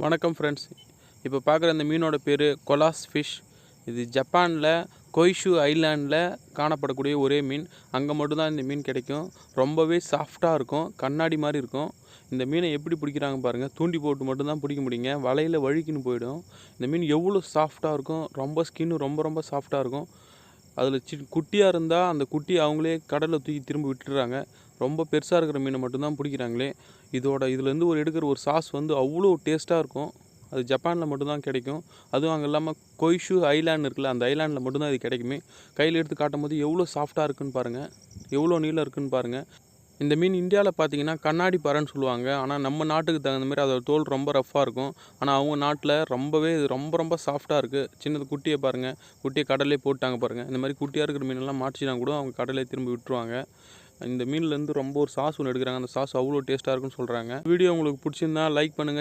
வணக்கம் ஃப்ரெண்ட்ஸ். இப்போ பார்க்குற இந்த மீனோட பேர் கொலாஸ் ஃபிஷ். இது ஜப்பானில் கொய்ஷு ஐலாண்டில் காணப்படக்கூடிய ஒரே மீன். அங்கே மட்டும்தான் இந்த மீன் கிடைக்கும். ரொம்பவே சாஃப்டாக இருக்கும், கண்ணாடி மாதிரி இருக்கும். இந்த மீனை எப்படி பிடிக்கிறாங்க பாருங்கள். தூண்டி போட்டு மட்டும்தான் பிடிக்க முடியுங்க, வலையில் வழுக்கின்னு போயிடும். இந்த மீன் எவ்வளோ சாஃப்டாக இருக்கும், ரொம்ப ஸ்கின்னு ரொம்ப சாஃப்டாக இருக்கும். அதில் குட்டியாக இருந்தால் அந்த குட்டியை அவங்களே கடலில் தூக்கி திரும்ப விட்டுடுறாங்க. ரொம்ப பெருசாக இருக்கிற மீனை மட்டும்தான் பிடிக்கிறாங்களே. இதுலேருந்து எடுக்கிற ஒரு சாஸ் அவ்வளோ டேஸ்ட்டாக இருக்கும். அது ஜப்பானில் மட்டும்தான் கிடைக்கும். அதுவும் அங்கே இல்லாமல் கொய்ஷு ஐலாண்ட் இருக்குல்ல, அந்த ஐலாண்டில் மட்டும்தான் இது கிடைக்குமே. கையில் எடுத்து காட்டும் போது எவ்வளோ சாஃப்டாக இருக்குன்னு பாருங்கள், எவ்வளோ நீளம் இருக்குன்னு பாருங்கள். இந்த மீன் இந்தியாவில் பார்த்தீங்கன்னா கண்ணாடி பாறைன்னு சொல்லுவாங்க. ஆனால் நம்ம நாட்டுக்கு தகுந்த மாதிரி அதோட தோல் ரொம்ப ரஃப்பாக இருக்கும். ஆனால் அவங்க நாட்டில் ரொம்ப சாஃப்டாக இருக்குது. சின்னது குட்டியை பாருங்கள், குட்டியை கடலே போட்டாங்க பாருங்கள். இந்த மாதிரி குட்டியாக இருக்கிற மீனெல்லாம் மாற்றினா கூட அவங்க கடலே திரும்பி விட்டுருவாங்க. இந்த மீன்லேருந்து ஒரு சாஸ் ஒன்று எடுக்கிறாங்க. அந்த சாஸ் அவ்வளோ டேஸ்ட்டாக இருக்குன்னு சொல்கிறாங்க. வீடியோ உங்களுக்கு பிடிச்சிருந்தா லைக் பண்ணுங்கள்.